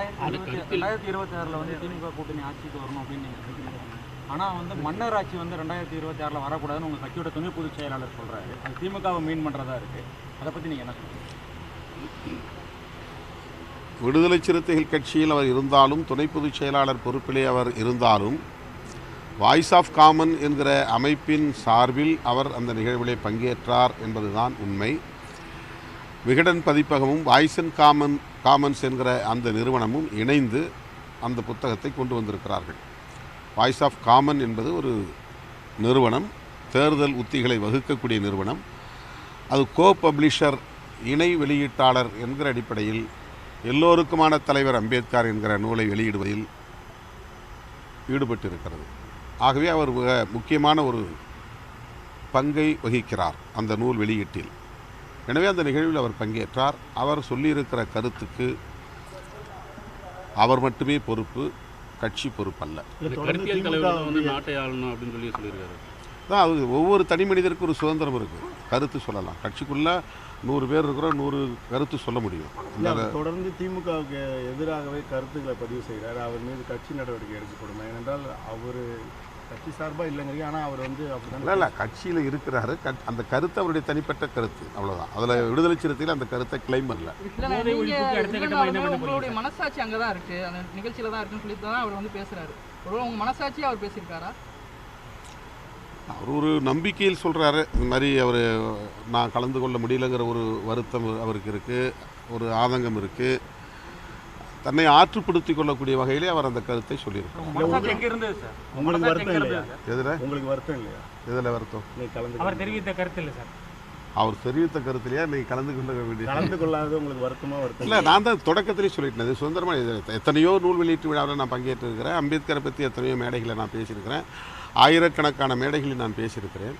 2026 வந்து திமுக கூட்டணி ஆட்சிக்கு வரணும் அப்படின்னு நீங்கள் நினைக்கிறீங்க. ஆனால் வந்து மன்னர் ஆட்சி வந்து 2026 வரக்கூடாதுன்னு உங்கள் கட்சியோட துணை பொதுச் செயலாளர் சொல்கிறாரு. அது திமுகவை மீன் பண்ணுறதா இருக்குது. அதை பற்றி நீங்கள் என்ன சொல்றீங்க? விடுதலை சிறுத்தைகள் கட்சியில் அவர் இருந்தாலும், துணை பொதுச் செயலாளர் பொறுப்பிலே அவர் இருந்தாலும், வாய்ஸ் ஆஃப் காமன் என்கிற அமைப்பின் சார்பில் அவர் அந்த நிகழ்விலே பங்கேற்றார் என்பதுதான் உண்மை. விகடன் பதிப்பகமும் வாய்ஸ் அண்ட் காமன்ஸ் என்கிற அந்த நிறுவனமும் இணைந்து அந்த புத்தகத்தை கொண்டு வந்திருக்கிறார்கள். வாய்ஸ் ஆஃப் காமன் என்பது ஒரு நிறுவனம், தேர்தல் உத்திகளை வகுக்கக்கூடிய நிறுவனம். அது கோ பப்ளிஷர், இணை வெளியீட்டாளர் என்கிற அடிப்படையில் எல்லோருக்குமான தலைவர் அம்பேத்கர் என்கிற நூலை வெளியிடுவதில் ஈடுபட்டிருக்கிறது. ஆகவே அவர் முக்கியமான ஒரு பங்கை வகிக்கிறார் அந்த நூல் வெளியீட்டில். எனவே அந்த நிகழ்வில் அவர் பங்கேற்றார். அவர் சொல்லியிருக்கிற கருத்துக்கு அவர் மட்டுமே பொறுப்பு, கட்சி பொறுப்பல்ல. தான் அது ஒவ்வொரு தனி மனிதருக்கும் ஒரு சுதந்திரம் இருக்குது, கருத்து சொல்லலாம். கட்சிக்குள்ளே 100 பேர் இருக்கிறோம், 100 கருத்து சொல்ல முடியும். தொடர்ந்து திமுகவுக்கு எதிராகவே கருத்துக்களை பதிவு செய்கிறார். அவர் மீது கட்சி நடவடிக்கை எடுக்கப்படும். ஏனென்றால் அவர் கட்சி சார்பாக இல்லைங்க, ஆனால் அவர் வந்து அப்படி இல்லை கட்சியில் இருக்கிறாரு. அந்த கருத்து அவருடைய தனிப்பட்ட கருத்து, அவ்வளோதான். அதில் விடுதலை சிறுத்தையில் அந்த கருத்தை கிளைம் பண்ணல. உங்களுடைய மனசாட்சி அங்கே தான் இருக்குது, அந்த நிகழ்ச்சியில் தான் இருக்குன்னு சொல்லி தான் அவர் வந்து பேசுகிறாரு. ஒருவேளை உங்கள் மனசாட்சியாக அவர் பேசியிருக்காரா? அவர் ஒரு நம்பிக்கையில் சொல்கிறாரு. இந்த மாதிரி அவர் நான் கலந்து கொள்ள முடியலங்கிற ஒரு வருத்தம் அவருக்கு இருக்குது, ஒரு ஆதங்கம் இருக்குது. தன்னை ஆற்றுப்படுத்தி கொள்ளக்கூடிய வகையிலே அவர் அந்த கருத்தை சொல்லியிருக்கார். உங்களுக்கு வருத்தம் இல்லையா? எதில் உங்களுக்கு வருத்தம் இல்லையா? எதில் வருத்தம்? அவர் தெரிவித்த கருத்து இல்லை சார். அவர் தெரிவித்த கருத்துலையா நீங்கள் கலந்து கொள்ள வேண்டிய கலந்து கொள்ளாத உங்களுக்கு வருத்தமாக வருத்தம் இல்லை. நான் தான் தொடக்கத்திலே சொல்லிட்டேன், இது சுதந்திரமாக எத்தனையோ நூல் வெளியீட்டு விழாவில் நான் பங்கேற்றிருக்கிறேன். அம்பேத்கரை பற்றி எத்தனையோ மேடைகளை நான் பேசியிருக்கிறேன். ஆயிரக்கணக்கான மேடைகளில் நான் பேசியிருக்கிறேன்.